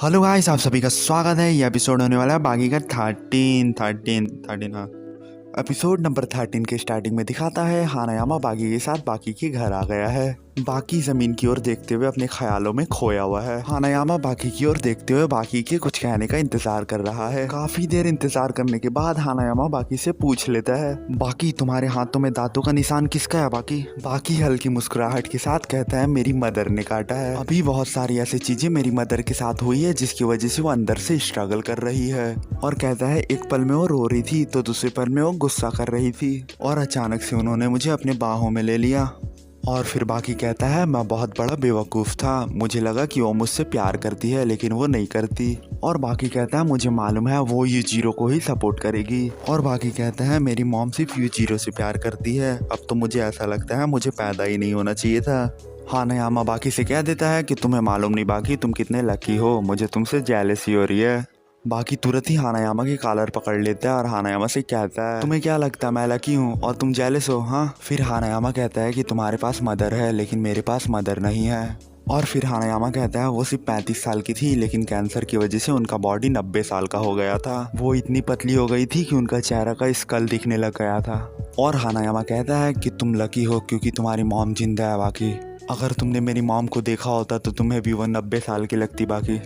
Hello guys, आप सभी का स्वागत है। ये एपिसोड होने वाला है बाकी का 13 हाँ। एपिसोड नंबर 13 के स्टार्टिंग में दिखाता है हानायामा बाकी के साथ बाकी के घर आ गया है। बाकी जमीन की ओर देखते हुए अपने ख्यालों में खोया हुआ है। हानायामा बाकी की ओर देखते हुए बाकी के कुछ कहने का इंतजार कर रहा है। काफी देर इंतजार करने के बाद हानायामा बाकी से पूछ लेता है, बाकी तुम्हारे हाथों में दांतों का निशान किसका है? बाकी हल्की मुस्कुराहट के साथ कहता है, मेरी मदर ने काटा है। अभी बहुत सारी ऐसी चीजें मेरी मदर के साथ हुई है जिसकी वजह से वो अंदर से स्ट्रगल कर रही है। और कहता है, एक पल में वो रो रही थी तो दूसरे पल में वो गुस्सा कर रही थी और अचानक से उन्होंने मुझे अपने बाहों में ले लिया। और फिर बाकी कहता है, मैं बहुत बड़ा बेवकूफ़ था। मुझे लगा कि वो मुझसे प्यार करती है लेकिन वो नहीं करती। और बाकी कहता है, मुझे मालूम है वो यूजीरो को ही सपोर्ट करेगी। और बाकी कहता है, मेरी मॉम सिर्फ यूजीरो से प्यार करती है। अब तो मुझे ऐसा लगता है मुझे पैदा ही नहीं होना चाहिए था। हानायामा बाकी से कह देता है कि तुम्हें मालूम नहीं बाकी, तुम कितने लकी हो, मुझे तुमसे जेलसी हो रही है। बाकी तुरंत ही हानायामा की कॉलर पकड़ लेता है और हानायामा से कहता है, तुम्हें क्या लगता है मैं लकी हूँ और तुम जेलस हो? हाँ। फिर हानायामा कहता है कि तुम्हारे पास मदर है लेकिन मेरे पास मदर नहीं है। और फिर हानायामा कहता है, वो सिर्फ 35 साल की थी लेकिन कैंसर की वजह से उनका बॉडी 90 साल का हो गया था। वो इतनी पतली हो गई थी कि उनका चेहरा का स्कल दिखने लग गया था। और हानायामा कहता है कि तुम लकी हो क्योंकि तुम्हारी मॉम जिंदा है। बाकी अगर तुमने मेरी मॉम को देखा होता तो तुम्हें भी वो 90 साल की लगती। बाकी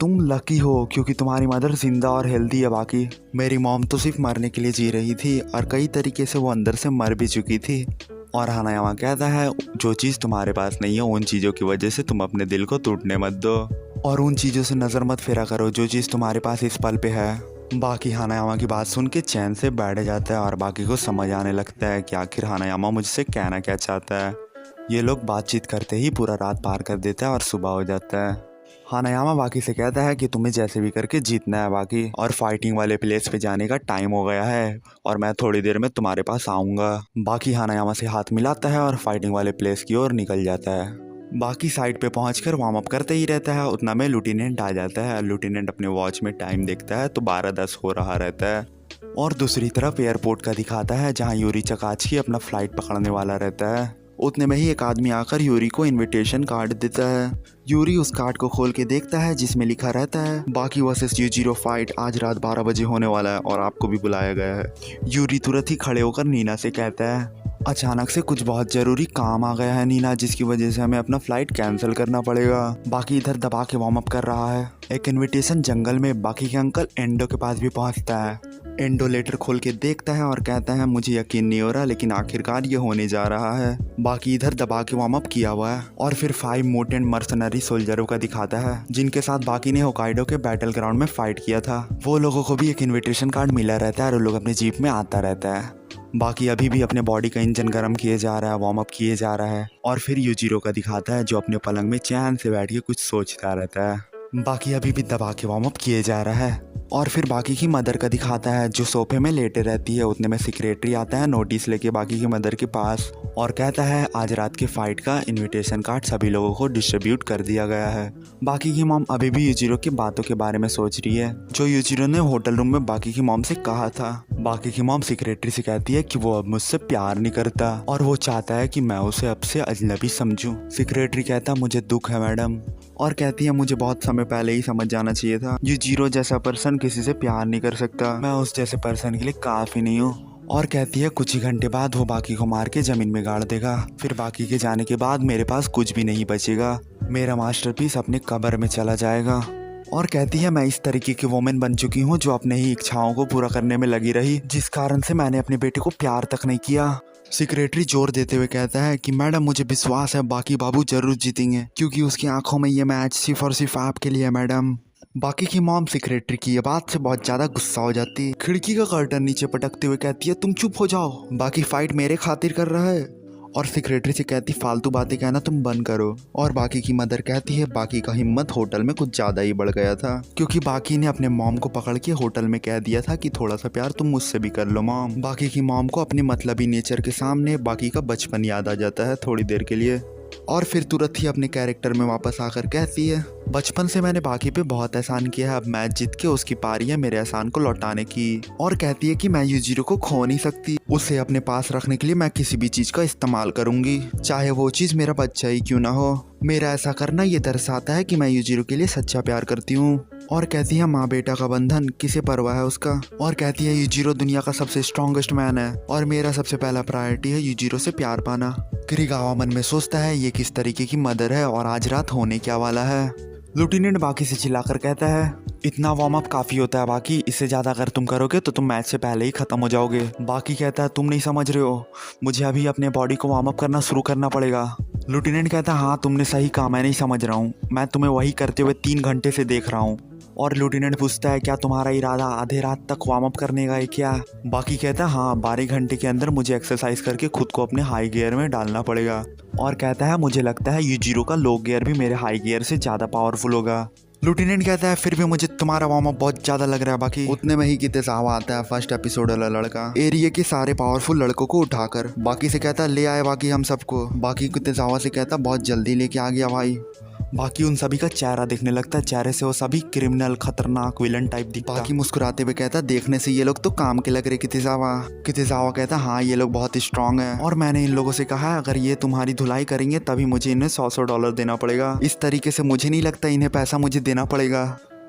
तुम लकी हो क्योंकि तुम्हारी मदर जिंदा और हेल्दी है। बाकी मेरी मॉम तो सिर्फ मरने के लिए जी रही थी और कई तरीके से वो अंदर से मर भी चुकी थी। और हानायामा कहता है, जो चीज़ तुम्हारे पास नहीं है उन चीज़ों की वजह से तुम अपने दिल को टूटने मत दो और उन चीज़ों से नज़र मत फेरा करो जो चीज़ तुम्हारे पास इस पल पे है। बाकी हानायामा की बात सुन के चैन से बैठ जाता है और बाकी को समझ आने लगता है कि आखिर हानायामा मुझसे कहना क्या चाहता है। ये लोग बातचीत करते ही पूरा रात पार कर देता है और सुबह हो जाता है। हानायामा बाकी से कहता है कि तुम्हें जैसे भी करके जीतना है बाकी, और फाइटिंग वाले प्लेस पे जाने का टाइम हो गया है और मैं थोड़ी देर में तुम्हारे पास आऊँगा। बाकी हानायामा से हाथ मिलाता है और फाइटिंग वाले प्लेस की ओर निकल जाता है। बाकी साइड पे पहुंचकर वार्म अप करते ही रहता है। उतना में लुटिनेंट आ जाता है। लुटिनेंट अपने वॉच में टाइम देखता है तो 12:10 हो रहा रहता है। और दूसरी तरफ एयरपोर्ट का दिखाता है जहाँ यूरी चकाची अपना फ्लाइट पकड़ने वाला रहता है। उतने में ही एक आदमी आकर यूरी को इनविटेशन कार्ड देता है। यूरी उस कार्ड को खोल के देखता है जिसमें लिखा रहता है, बाकी वर्सेस यूजीरो फाइट आज रात 12 बजे होने वाला है और आपको भी बुलाया गया है। यूरी तुरंत ही खड़े होकर नीना से कहता है, अचानक से कुछ बहुत जरूरी काम आ गया है नीना, जिसकी वजह से हमें अपना फ्लाइट कैंसिल करना पड़ेगा। बाकी इधर दबा के वार्म अप कर रहा है। एक इनविटेशन जंगल में बाकी के अंकल एंडो के पास भी पहुंचता है। एंडो लेटर खोल के देखता है और कहता है, मुझे यकीन नहीं हो रहा लेकिन आखिरकार ये होने जा रहा है। बाकी इधर दबा के वार्म अप किया हुआ है। और फिर 5 मोटेंट मर्सनरी सोल्जरों का दिखाता है जिनके साथ बाकी ने होकाइडो के बैटल ग्राउंड में फाइट किया था। वो लोगों को भी एक इन्विटेशन कार्ड मिला रहता है और वो लोग अपने जीप में आता रहता है। बाकी अभी भी अपने बॉडी का इंजन गर्म किए जा रहा है, वार्म अप किए जा रहा है। और फिर यूजीरो का दिखाता है जो अपने पलंग में चैन से बैठ के कुछ सोचता रहता है। बाकी अभी भी दबा के वार्म अप किए जा रहा है। और फिर बाकी की मदर का दिखाता है जो सोफे में लेटे रहती है। उतने में सेक्रेटरी आता है नोटिस लेके बाकी की मदर के पास और कहता है, आज रात के फाइट का इनविटेशन कार्ड सभी लोगों को डिस्ट्रीब्यूट कर दिया गया है। बाकी की मॉम अभी भी यूजीरो की बातों के बारे में सोच रही है जो यूजीरो ने होटल रूम में बाकी की मॉम से कहा था। बाकी की मॉम सेक्रेटरी से कहती है कि वो अब मुझसे प्यार नहीं करता और वो चाहता है कि मैं उसे अब से अजनबी समझूं। सेक्रेटरी कहता, मुझे दुख है मैडम। और कहती है, मुझे बहुत समय पहले ही समझ जाना चाहिए था, यूजीरो जैसा पर्सन किसी से प्यार नहीं कर सकता। मैं उस जैसे पर्सन के लिए काफी नहीं हूँ। और कहती है, कुछ ही घंटे बाद वो बाकी को मार के जमीन में गाड़ देगा। फिर बाकी के जाने के बाद मेरे पास कुछ भी नहीं बचेगा। मेरा मास्टरपीस अपने कब्र में चला जाएगा। और कहती है, मैं इस तरीके की वोमेन बन चुकी हूँ जो अपने ही इच्छाओं को पूरा करने में लगी रही, जिस कारण से मैंने अपने बेटे को प्यार तक नहीं किया। सेक्रेटरी जोर देते हुए कहता है कि मैडम मुझे विश्वास है बाकी बाबू जरूर जीतेंगे क्योंकि उसकी आंखों में ये मैच सिर्फ और सिर्फ आपके लिए है मैडम। बाकी की मॉम सेक्रेटरी की ये बात से बहुत ज्यादा गुस्सा हो जाती है। खिड़की का कर्टन नीचे पटकते हुए कहती है, तुम चुप हो जाओ, बाकी फाइट मेरे खातिर कर रहा है। और सेक्रेटरी से कहती, फालतू बातें कहना तुम बंद करो। और बाकी की मदर कहती है, बाकी का हिम्मत होटल में कुछ ज्यादा ही बढ़ गया था क्योंकि बाकी ने अपने मॉम को पकड़ के होटल में कह दिया था कि थोड़ा सा प्यार तुम मुझसे भी कर लो मॉम। बाकी की मॉम को अपने मतलबी नेचर के सामने बाकी का बचपन याद आ जाता है थोड़ी देर के लिए। और फिर तुरंत ही अपने कैरेक्टर में वापस आकर कहती है, बचपन से मैंने बाकी पे बहुत एहसान किया है, अब मैच जीत के उसकी पारी है मेरे एहसान को लौटाने की। और कहती है कि मैं यूजिरो को खो नहीं सकती, उसे अपने पास रखने के लिए मैं किसी भी चीज का इस्तेमाल करूंगी, चाहे वो चीज मेरा बच्चा ही क्यों ना हो। मेरा ऐसा करना ये दर्शाता है कि मैं यूजिरो के लिए सच्चा प्यार करती हूँ। और कहती है माँ बेटा का बंधन किसे परवाह है उसका। और कहती है यूजिरो दुनिया का सबसे स्ट्रॉन्गेस्ट मैन है और मेरा सबसे पहला प्रायोरिटी है यूजिरो से प्यार पाना। किरीगावा मन में सोचता है ये किस तरीके की मदर है और आज रात होने क्या वाला है। लुटिनेंट बाकी से चिल्लाकर कहता है, इतना वार्म अप काफी होता है बाकी, इससे ज्यादा अगर तुम करोगे तो तुम मैच से पहले ही खत्म हो जाओगे। बाकी कहता है तुम नहीं समझ रहे हो, मुझे अभी अपने बॉडी को वार्म अप करना शुरू करना पड़ेगा। लुटिनेंट कहता है हाँ तुमने सही कहा, मैं नहीं समझ रहा हूँ, मैं तुम्हें वही करते हुए 3 घंटे से देख रहा हूँ। और लुटिनेंट पूछता है क्या तुम्हारा इरादा आधे रात तक वार्म अप करने का है क्या। बाकी कहता है हाँ 12 घंटे के अंदर मुझे एक्सरसाइज करके खुद को अपने हाई गियर में डालना पड़ेगा। और कहता है मुझे लगता है यूजिरो का लो गियर भी मेरे हाई गियर से ज़्यादा पावरफुल होगा। लुटिनेंट कहता है फिर भी मुझे तुम्हारा वार्म अप बहुत ज़्यादा लग रहा है बाकी। उतने में ही कितेजावा आता है, फर्स्ट एपिसोड वाला लड़का, एरिया के सारे पावरफुल लड़कों को उठाकर बाकी से कहता है ले आए बाकी हम सबको। बाकी कितेजावा से कहता है बहुत जल्दी लेके आ गया भाई। बाकी उन सभी का चेहरा देखने लगता है, चेहरे से वो सभी क्रिमिनल खतरनाक विलन टाइप दिखता। बाकी मुस्कुराते हुए कहता है देखने से ये लोग तो काम के लग रहे कितेजावा। कितेजावा कहता है हाँ ये लोग बहुत स्ट्रांग हैं और मैंने इन लोगों से कहा है अगर ये तुम्हारी धुलाई करेंगे तभी मुझे इन्हें $100 देना पड़ेगा। इस तरीके से मुझे नहीं लगता इन्हें पैसा मुझे देना पड़ेगा।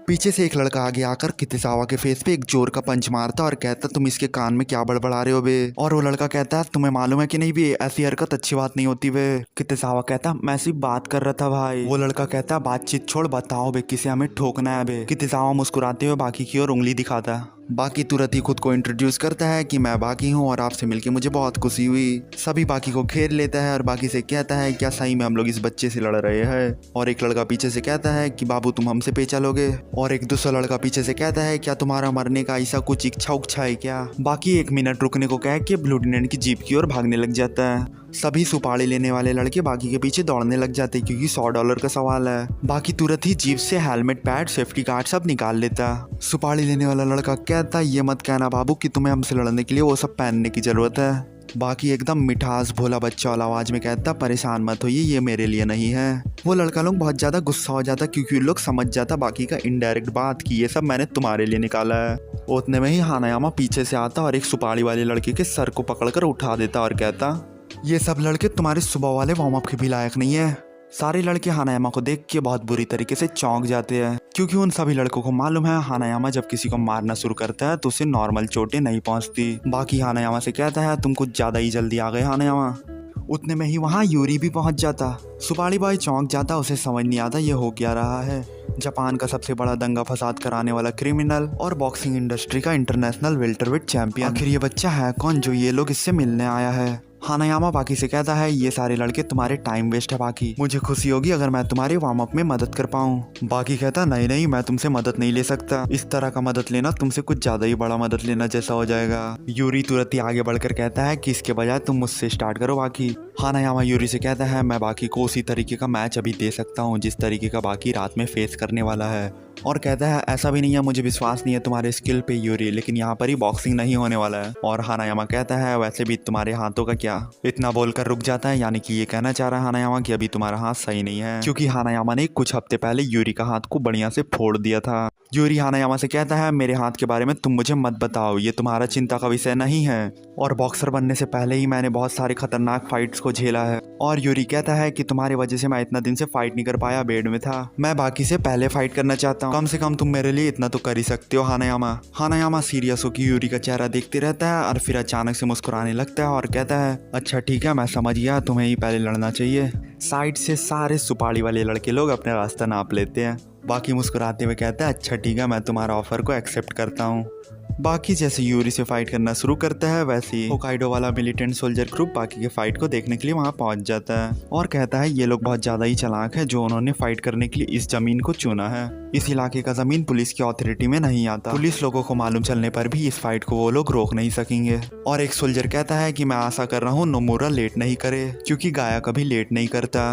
पीछे से एक लड़का आगे आकर कितेजावा के फेस पे एक जोर का पंच मारता और कहता तुम इसके कान में क्या बड़बड़ा रहे हो बे। और वो लड़का कहता है तुम्हें मालूम है कि नहीं बे, ऐसी हरकत अच्छी बात नहीं होती बे। कितेजावा कहता मैं सिर्फ बात कर रहा था भाई। वो लड़का कहता बातचीत छोड़ बताओ बे किसे हमें ठोकना है बे। कितेजावा मुस्कुराते हुए बाकी की ओर उंगली दिखाता। बाकी तुरंत ही खुद को इंट्रोड्यूस करता है कि मैं बाकी हूँ और आपसे मिलके मुझे बहुत खुशी हुई। सभी बाकी को घेर लेता है और बाकी से कहता है क्या सही में हम लोग इस बच्चे से लड़ रहे हैं। और एक लड़का पीछे से कहता है कि बाबू तुम हमसे पेचा लोगे। और एक दूसरा लड़का पीछे से कहता है क्या तुम्हारा मरने का ऐसा कुछ इच्छा उच्छा है क्या। बाकी 1 मिनट रुकने को कह के लुटिनेंट की जीप की ओर भागने लग जाता है। सभी सुपारी लेने वाले लड़के बाकी के पीछे दौड़ने लग जाते क्योंकि $100 का सवाल है। बाकी तुरंत ही जीप से हेलमेट पैड सेफ्टी गार्ड सब निकाल लेता। सुपारी लेने वाला लड़का कहता ये मत कहना बाबू कि तुम्हें हमसे लड़ने के लिए वो सब पहनने की जरूरत है। बाकी एकदम मिठास भोला बच्चा वाला आवाज में कहता परेशान मत होइए ये मेरे लिए नहीं है। वो लड़का लोग बहुत ज्यादा गुस्सा हो जाता क्योंकि लोग समझ जाता बाकी का इनडायरेक्ट बात कि ये सब मैंने तुम्हारे लिए निकाला है। उतने में ही हानायामा पीछे से आता और एक सुपारी वाले लड़के के सर को पकड़कर उठा देता और कहता ये सब लड़के तुम्हारे सुबह वाले वार्म अप के भी लायक नहीं है। सारे लड़के हानायामा को देख के बहुत बुरी तरीके से चौंक जाते हैं क्योंकि उन सभी लड़कों को मालूम है हानायामा जब किसी को मारना शुरू करता है तो उसे नॉर्मल चोटें नहीं पहुंचती। बाकी हानायामा से कहता है तुम कुछ ज्यादा ही जल्दी आ गए हानायामा। उतने में ही वहाँ यूरी भी पहुंच जाता। सुपारी बॉय चौंक जाता, उसे समझ नहीं आता ये हो क्या रहा है। जापान का सबसे बड़ा दंगा फसाद कराने वाला क्रिमिनल और बॉक्सिंग इंडस्ट्री का इंटरनेशनल वेल्टरवेट चैंपियन, आखिर ये बच्चा है कौन जो ये लोग इससे मिलने आया है। हानायामा बाकी से कहता है ये सारे लड़के तुम्हारे टाइम वेस्ट है बाकी, मुझे खुशी होगी अगर मैं तुम्हारे वार्म अप में मदद कर पाऊँ। बाकी कहता नहीं नहीं मैं तुमसे मदद नहीं ले सकता, इस तरह का मदद लेना तुमसे कुछ ज्यादा ही बड़ा मदद लेना जैसा हो जाएगा। यूरी तुरंत ही आगे बढ़कर कहता है कि इसके बजाय तुम मुझसे स्टार्ट करो बाकी। हानायामा यूरी से कहता है मैं बाकी को उसी तरीके का मैच अभी दे सकता हूँ जिस तरीके का बाकी रात में फेस करने वाला है। और कहता है ऐसा भी नहीं है, मुझे विश्वास नहीं है तुम्हारे स्किल पे यूरी, लेकिन यहाँ पर ही बॉक्सिंग नहीं होने वाला है। और हानायामा कहता है वैसे भी तुम्हारे हाथों का क्या। इतना बोलकर रुक जाता है, यानी कि ये कहना चाह रहा है हानायामा कि अभी तुम्हारा हाथ सही नहीं है, क्योंकि हानायामा ने कुछ हफ्ते पहले यूरी का हाथ को बढ़िया से फोड़ दिया था। यूरी हानायामा से कहता है मेरे हाथ के बारे में तुम मुझे मत बताओ, ये तुम्हारा चिंता का विषय नहीं है, और बॉक्सर बनने से पहले ही मैंने बहुत सारे खतरनाक फाइट्स को झेला है। और यूरी कहता है कि तुम्हारी वजह से मैं इतना दिन से फाइट नहीं कर पाया, बेड में था, मैं बाकी से पहले फाइट करना चाहता हूँ, कम से कम तुम मेरे लिए इतना तो कर ही सकते हो हानायामा। हानायामा सीरियस होकर यूरी का चेहरा देखते रहता है और फिर अचानक से मुस्कुराने लगता है और कहता है अच्छा ठीक है मैं समझ गया, तुम्हें ही पहले लड़ना चाहिए। साइड से सारे सुपारी वाले लड़के लोग अपना रास्ता नाप लेते हैं। बाकी मुस्कुराते हुए कहता है अच्छा ठीक है मैं तुम्हारा ऑफर को एक्सेप्ट करता हूँ। बाकी जैसे यूरी से फाइट करना शुरू करता है वैसे ही होकाइडो वाला मिलिटेंट सोल्जर ग्रुप बाकी के फाइट को देखने के लिए वहां पहुंच जाता है और कहता है ये लोग बहुत ज्यादा ही चालाक है जो उन्होंने फाइट करने के लिए इस जमीन को चुना है। इस इलाके का जमीन पुलिस की अथॉरिटी में नहीं आता, पुलिस लोगों को मालूम चलने पर भी इस फाइट को वो लोग रोक नहीं सकेंगे। और एक सोल्जर कहता है कि मैं आशा कर रहा हूँ नोमुरा लेट नहीं करे, क्योंकि गाया कभी लेट नहीं करता।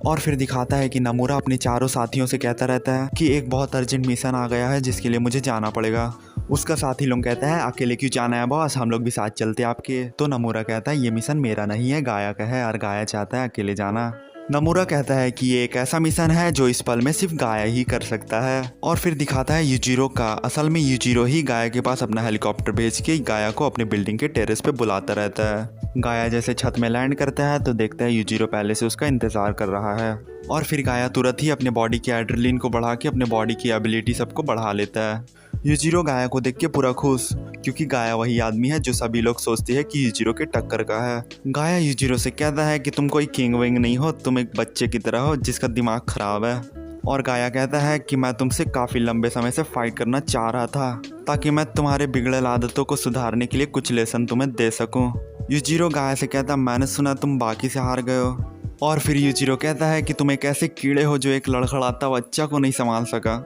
और फिर दिखाता है कि नोमुरा अपने चारों साथियों से कहता रहता है कि एक बहुत अर्जेंट मिशन आ गया है जिसके लिए मुझे जाना पड़ेगा। उसका साथी लोग कहता है अकेले क्यों जाना है बॉस, हम लोग भी साथ चलते आपके। तो नोमुरा कहता है ये मिशन मेरा नहीं है, गाया का है और गाया चाहता है अकेले जाना। नमूरा कहता है कि ये एक ऐसा मिशन है जो इस पल में सिर्फ गाया ही कर सकता है और फिर दिखाता है यूजिरो का। असल में यूजिरो ही गाया के पास अपना हेलीकॉप्टर भेज के गाया को अपने बिल्डिंग के टेरेस पे बुलाता रहता है। गाया जैसे छत में लैंड करता है तो देखता है यूजिरो पहले से उसका इंतजार कर रहा है और फिर गाया तुरंत ही अपने बॉडी की एड्रेनलिन को बढ़ा के अपने बॉडी की एबिलिटी सबको बढ़ा लेता है। यूजिरो गाया को देख के पूरा खुश, क्योंकि गाया वही आदमी है जो सभी लोग सोचते हैं कि यूजिरो के टक्कर का है। गाया यूजिरो से कहता है कि तुम कोई किंग विंग नहीं हो, तुम एक बच्चे की तरह हो जिसका दिमाग खराब है। और गाया कहता है कि मैं तुमसे काफ़ी लंबे समय से फाइट करना चाह रहा था ताकि मैं तुम्हारे बिगड़ल आदतों को सुधारने के लिए कुछ लेसन तुम्हें दे सकूं। यूजिरो गाया से कहता, मैंने सुना तुम बाकी से हार गए हो। और फिर यूजिरो कहता है कि तुम एक ऐसे कीड़े हो जो एक लड़खड़ाता बच्चा को नहीं संभाल सका।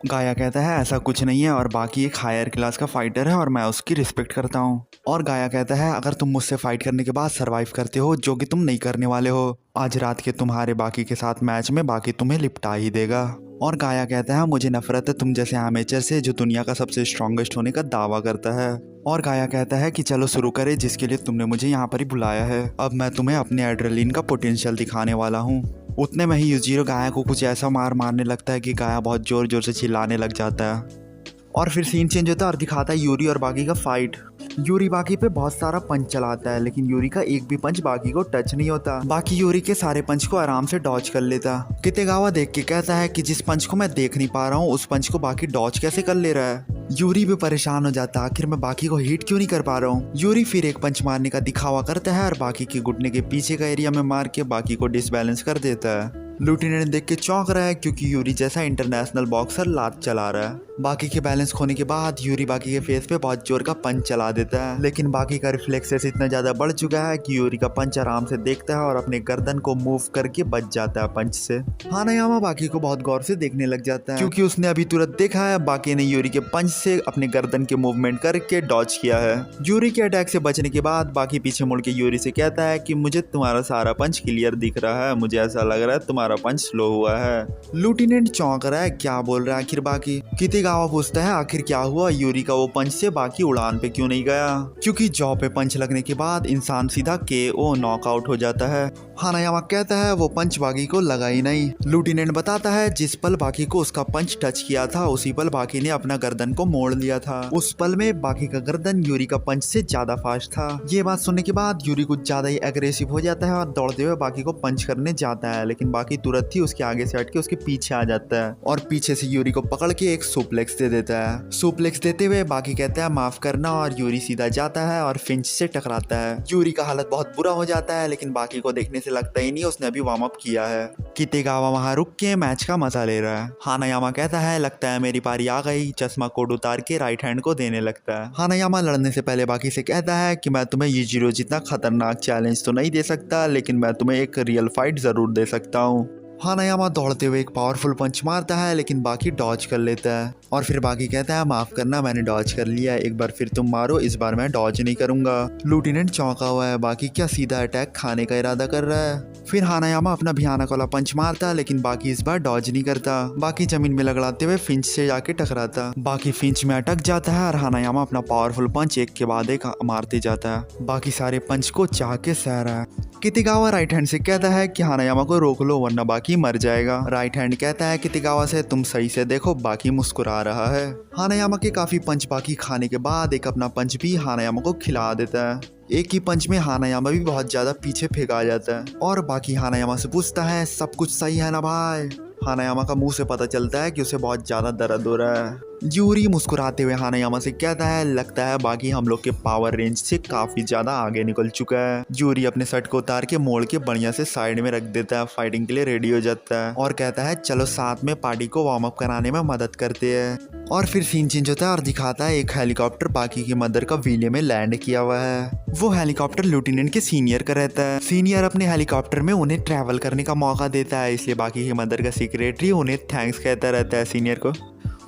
गाया कहता है ऐसा कुछ नहीं है और बाकी एक हायर क्लास का फाइटर है और मैं उसकी रिस्पेक्ट करता हूँ। और गाया कहता है अगर तुम मुझसे फाइट करने के बाद सरवाइव करते हो, जो कि तुम नहीं करने वाले हो, आज रात के तुम्हारे बाकी के साथ मैच में बाकी तुम्हें लिपटा ही देगा। और गाया कहता है मुझे नफरत है तुम जैसे एमेचर से जो दुनिया का सबसे स्ट्रॉन्गेस्ट होने का दावा करता है। और गाया कहता है कि चलो शुरू करें, जिसके लिए तुमने मुझे यहाँ पर ही बुलाया है। अब मैं तुम्हें अपने एड्रेनलिन का पोटेंशियल दिखाने वाला हूँ। उतने में ही यूजिरो गाया को कुछ ऐसा मारने लगता है कि गाया बहुत जोर जोर से चिल्लाने लग जाता है। और फिर सीन चेंज होता है और दिखाता है यूरी और बाकी का फाइट। यूरी बाकी पे बहुत सारा पंच चलाता है लेकिन यूरी का एक भी पंच बाकी को टच नहीं होता। बाकी यूरी के सारे पंच को आराम से डॉज कर लेता। कितेगावा देख के कहता है कि जिस पंच को मैं देख नहीं पा रहा हूँ उस पंच को बाकी डॉज कैसे कर ले रहा है। यूरी भी परेशान हो जाता, आखिर मैं बाकी को हिट क्यों नहीं कर पा रहा हूँ। यूरी फिर एक पंच मारने का दिखावा करता है और बाकी के घुटने के पीछे का एरिया में मार के बाकी को डिसबैलेंस कर देता है। लूटिनेंट देख के चौंक रहा है क्योंकि यूरी जैसा इंटरनेशनल बॉक्सर लात चला रहा है। बाकी के बैलेंस खोने के बाद यूरी बाकी के फेस पे बहुत जोर का पंच चला देता है लेकिन बाकी का रिफ्लेक्सेस इतना ज्यादा बढ़ चुका है कि यूरी का पंच आराम से देखता है और अपने गर्दन को मूव करके बच जाता है पंच से। हानायामा बाकी को बहुत गौर से देखने लग जाता है क्योंकि उसने अभी तुरंत देखा है बाकी ने यूरी के पंच से अपने गर्दन के मूवमेंट करके डॉज किया है। यूरी के अटैक से बचने के बाद बाकी पीछे मुड़ के यूरी से कहता है कि मुझे तुम्हारा सारा पंच क्लियर दिख रहा है, मुझे ऐसा लग रहा है तुम्हारा पंच स्लो हुआ है। लूटिनेंट चौंक रहा है, क्या बोल रहा है आखिर बाकी। कितेगावा पूछता है आखिर क्या हुआ, यूरी का वो पंच से बाकी उड़ान पे क्यों नहीं गया। क्योंकि जॉ पे पंच लगने के बाद इंसान सीधा KO नॉकआउट हो जाता है। हानायामा कहता है वो पंच बाकी को लगा ही नहीं। लूटिनेंट बताता है जिस पल बाकी को उसका पंच टच किया था उसी पल बाकी ने अपना गर्दन को मोड़ लिया था। उस पल में बाकी का गर्दन यूरी का पंच से ज्यादा फास्ट था। ये बात सुनने के बाद यूरी कुछ ज्यादा ही एग्रेसिव हो जाता है और दौड़ते हुए बाकी को पंच करने जाता है लेकिन बाकी तुरंत ही उसके आगे से हट के उसके पीछे आ जाता है और पीछे से यूरी को पकड़ के एक सुप्लेक्स दे देता है। सुप्लेक्स देते हुए बाकी कहता है माफ करना और यूरी सीधा जाता है और फिंच से टकराता है। यूरी का हालत बहुत बुरा हो जाता है लेकिन बाकी को देखने से लगता ही नहीं उसने अभी वार्म अप किया है। कितेगावा वहां रुक के मैच का मजा ले रहा है। हानायामा कहता है लगता है मेरी पारी आ गई, चश्मा कोड उतार के राइट हैंड को देने लगता है। हानायामा लड़ने से पहले बाकी से कहता है कि मैं तुम्हें यूजिरो जितना खतरनाक चैलेंज तो नहीं दे सकता लेकिन मैं तुम्हें एक रियल फाइट जरूर दे सकता हूँ। हानायामा दौड़ते हुए एक पावरफुल पंच मारता है लेकिन बाकी डॉज कर लेता है और फिर बाकी कहता है माफ करना मैंने डॉज कर लिया, एक बार फिर तुम मारो, इस बार मैं डॉज नहीं करूंगा। लूटिनेंट चौंका हुआ है, बाकी क्या सीधा अटैक खाने का इरादा कर रहा है। फिर हानायामा अपना भयानक वाला पंच मारता है लेकिन बाकी इस बार डॉज नहीं करता। बाकी जमीन में लगड़ाते हुए फिंच से जाके टकराता। बाकी फिंच में अटक जाता है और हानायामा अपना पावरफुल पंच एक के बाद एक मारते जाता है। बाकी सारे पंच को चाह के सह रहा है। कितेगावा राइट हैंड से कहता है कि हानायामा को रोक लो वरना बाकी मर जाएगा। राइट हैंड कहता है कितेगावा से तुम सही से देखो, बाकी मुस्कुरा रहा है। हानायामा के काफी पंच बाकी खाने के बाद एक अपना पंच भी हानायामा को खिला देता है। एक ही पंच में हानायामा भी बहुत ज्यादा पीछे फेंका जाता है और बाकी हानायामा से पूछता है सब कुछ सही है ना भाई। हानायामा का मुंह से पता चलता है कि उसे बहुत ज्यादा दर्द हो रहा है। यूरी मुस्कुराते हुए हानायामा से कहता है लगता है बाकी हम लोग के पावर रेंज से काफी ज्यादा आगे निकल चुका है। यूरी अपने शर्ट को उतार के मोड़ के बढ़िया से साइड में रख देता है, फाइटिंग के लिए रेडी हो जाता है और कहता है चलो साथ में पार्टी को वार्म अप कराने में मदद करते हैं। और फिर सीन चेंज होता है और दिखाता है एक हेलीकॉप्टर बाकी की मदर का विले में लैंड किया हुआ है। वो हेलीकॉप्टर लूटिनेंट के सीनियर का रहता है। सीनियर अपने हेलीकॉप्टर में उन्हें ट्रैवल करने का मौका देता है, इसलिए बाकी की मदर का सेक्रेटरी उन्हें थैंक्स कहता रहता है सीनियर को।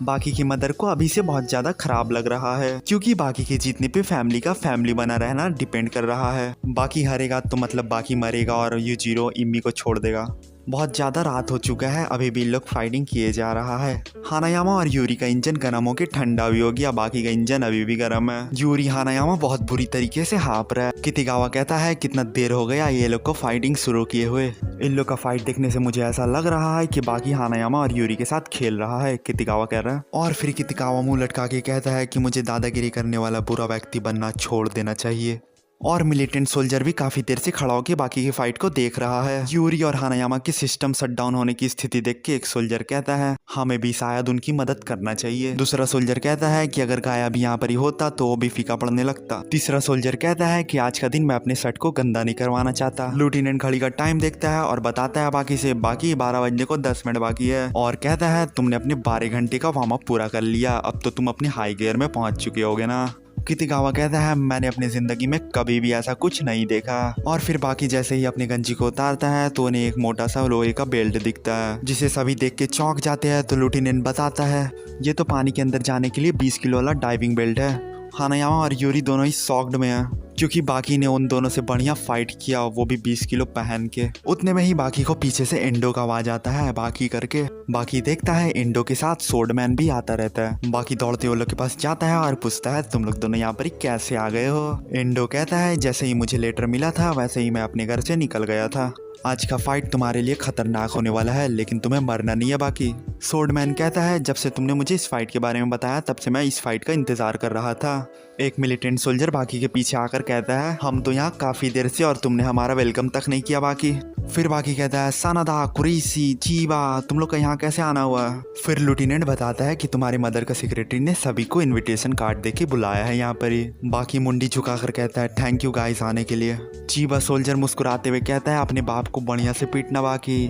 बाकी की मदर को अभी से बहुत ज्यादा खराब लग रहा है क्योंकि बाकी के जीतने पे फैमिली का फैमिली बना रहना डिपेंड कर रहा है। बाकी हारेगा तो मतलब बाकी मरेगा और यूजिरो इम्मी को छोड़ देगा। बहुत ज्यादा रात हो चुका है, अभी भी लोग फाइटिंग किए जा रहा है। हानायामा और यूरी का इंजन गर्म होकर ठंडा भी हो गया, बाकी का इंजन अभी भी गर्म है। यूरी हानायामा बहुत बुरी तरीके से हाँप रहा है। कितिगावा कहता है कितना देर हो गया ये लोग को फाइटिंग शुरू किए हुए। इन लोग का फाइट देखने से मुझे ऐसा लग रहा है कि बाकी हानायामा और यूरी के साथ खेल रहा है, कितिगावा कह रहा है। और फिर कितिगावा मुंह लटका के कहता है कि मुझे दादागिरी करने वाला बुरा व्यक्ति बनना छोड़ देना चाहिए। और मिलिटेंट सोल्जर भी काफी देर से खड़ा होकर बाकी की फाइट को देख रहा है। यूरी और हानायामा की सिस्टम शट डाउन होने की स्थिति देख के एक सोल्जर कहता है हमें भी शायद उनकी मदद करना चाहिए। दूसरा सोल्जर कहता है कि अगर गाया भी यहाँ पर ही होता तो वो भी फीका पड़ने लगता। तीसरा सोल्जर कहता है कि आज का दिन मैं अपने शर्ट को गंदा नहीं करवाना चाहता। लेफ्टिनेंट घड़ी का टाइम देखता है और बताता है बाकी से बाकी 12 बजने को 10 मिनट बाकी है, और कहता है तुमने अपने 12 घंटे का वार्म अप पूरा कर लिया, अब तो तुम अपने हाई गियर में पहुंच चुके होगे ना। कितिगावा कहता है मैंने अपनी जिंदगी में कभी भी ऐसा कुछ नहीं देखा। और फिर बाकी जैसे ही अपनी गंजी को उतारता है तो उन्हें एक मोटा सा लोहे का बेल्ट दिखता है, जिसे सभी देख के चौंक जाते हैं। तो लेफ्टिनेंट बताता है ये तो पानी के अंदर जाने के लिए 20 किलो वाला डाइविंग बेल्ट है। हानायामा और यूरी दोनों ही शॉक्ड में हैं, क्योंकि बाकी ने उन दोनों से बढ़िया फाइट किया, वो भी 20 किलो पहन के। उतने में ही बाकी को पीछे से एंडो का आवाज आता है बाकी करके। बाकी देखता है एंडो के साथ सोर्डमैन भी आता रहता है। बाकी दौड़ते वो लोग के पास जाता है और पूछता है तुम लोग दोनों यहाँ पर कैसे आ गए हो। एंडो कहता है जैसे ही मुझे लेटर मिला था वैसे ही मैं अपने घर से निकल गया था। आज का फाइट तुम्हारे लिए खतरनाक होने वाला है, लेकिन तुम्हें मरना नहीं है। बाकी सोर्डमैन कहता है जब से तुमने मुझे इस फाइट के बारे में बताया तब से मैं इस फाइट का इंतजार कर रहा था। एक मिलिटेंट सोल्जर बाकी के पीछे आकर कहता है हम तो यहाँ काफी देर से और तुमने हमारा वेलकम तक नहीं किया। बाकी फिर बाकी कहता है सानादा कुरेशी चीबा तुम लोग का यहाँ कैसे आना हुआ। फिर लेफ्टिनेंट बताता है कि तुम्हारी मदर का सेक्रेटरी ने सभी को इनविटेशन कार्ड देके बुलाया है यहाँ पर ही। बाकी मुंडी झुकाकर कहता है थैंक यू गाइस आने के लिए। चीबा सोल्जर मुस्कुराते हुए कहता है अपने बाप को बढ़िया से पीटना। बाकी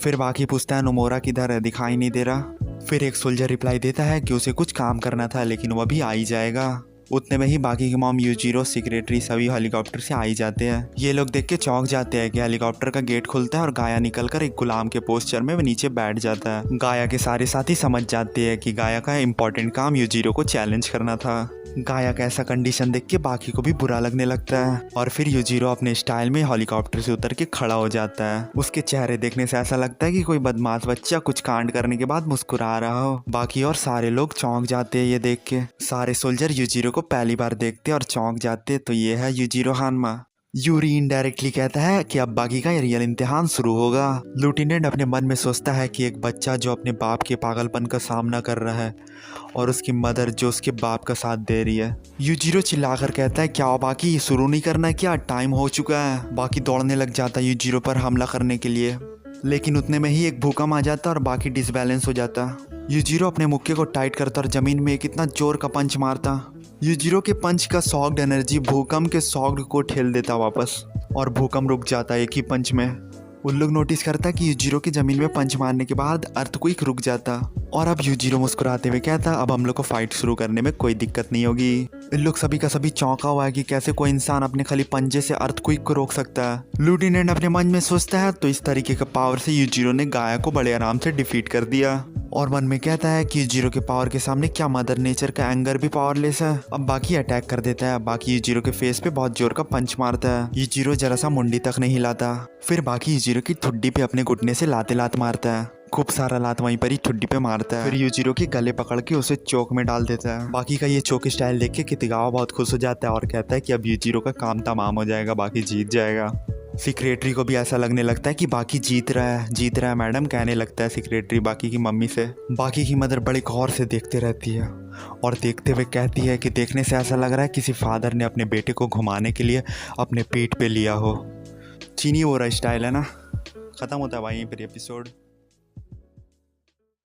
फिर बाकी पूछता है नोमोरा किधर है, दिखाई नहीं दे रहा। फिर एक सोल्जर रिप्लाई देता है कि उसे कुछ काम करना था लेकिन वह भी आ ही जाएगा। उतने में ही बाकी की मॉम यूजीरो सेक्रेटरी सभी हेलीकॉप्टर से आ ही जाते हैं। ये लोग देख के चौंक जाते हैं कि हेलीकॉप्टर का गेट खुलता है और गाया निकलकर एक गुलाम के पोस्चर में नीचे बैठ जाता है। गाया के सारे साथी समझ जाते हैं कि गाया का इम्पोर्टेंट काम यूजीरो को चैलेंज करना था। गाया का ऐसा कंडीशन देख के बाकी को भी बुरा लगने लगता है और फिर यूजीरो अपने स्टाइल में हेलीकॉप्टर से उतर के खड़ा हो जाता है। उसके चेहरे देखने से ऐसा लगता है कि कोई बदमाश बच्चा कुछ कांड करने के बाद मुस्कुरा रहा हो। बाकी और सारे लोग चौंक जाते हैं ये देख के। सारे सोल्जर यूजीरो को पहली बार देखते और चौंक जाते तो ये है यूजीरो हानमा। यूरी इनडायरेक्टली कहता है कि अब बाकी का रियल इम्तिहान शुरू होगा। लेफ्टिनेंट अपने मन में सोचता है कि एक बच्चा जो अपने बाप के पागलपन का सामना कर रहा है और उसकी मदर जो उसके बाप का साथ दे रही है। यूजीरो चिल्लाकर कहता है क्या बाकी शुरू नहीं करना है क्या, टाइम हो चुका है। बाकी दौड़ने लग जाता है यूजीरो पर हमला करने के लिए, लेकिन उतने में ही एक भूकंप आ जाता और बाकी डिसबैलेंस हो जाता। यूजीरो अपने मुक्के को टाइट करता और जमीन में कितना जोर का पंच मारता। यूजीरो के पंच का सॉक्ड एनर्जी भूकंप के सॉक्ड को ठेल देता वापस और भूकंप रुक जाता एक ही पंच में। उन लोग नोटिस करता कि यूजीरो के जमीन में पंच मारने के बाद अर्थक्वेक रुक जाता और अब यूजीरो मुस्कुराते हुए कहता अब हम लोग को फाइट शुरू करने में कोई दिक्कत नहीं होगी। इन लोग सभी का सभी चौंका हुआ है कि कैसे कोई इंसान अपने खाली पंजे से अर्थक्वेक को रोक सकता है। लेफ्टिनेंट अपने मन में सोचता है तो इस तरीके का पावर से यूजीरो ने गाया को बड़े आराम से डिफीट कर दिया और मन में कहता है कि यूजीरो के पावर के सामने क्या मदर नेचर का एंगर भी पावरलेस है। अब बाकी अटैक कर देता है। बाकी यूजीरो के फेस पे बहुत जोर का पंच मारता है। यूजीरो जरा सा मुंडी तक नहीं हिलाता। फिर बाकी यूजीरो की ठुड्डी पे अपने घुटने से लाते लात मारता है। खूब सारा लात वहीं पर ही ठुड्डी पे मारता है। फिर यूजीरो के गले पकड़ के उसे चौक में डाल देता है। बाकी का ये चौक स्टाइल देख के कितिगावा बहुत खुश हो जाता है और कहता है कि अब यूजीरो का काम तमाम हो जाएगा, बाकी जीत जाएगा। सेक्रेटरी को भी ऐसा लगने लगता है कि बाकी जीत रहा है मैडम, कहने लगता है सेक्रेटरी बाकी की मम्मी से। बाकी की मदर बड़े गौर से देखते रहती है और देखते हुए कहती है कि देखने से ऐसा लग रहा है किसी फादर ने अपने बेटे को घुमाने के लिए अपने पेट पे लिया हो। चीनी वो रहा स्टाइल है ना। ख़त्म होता है भाई फिर एपिसोड।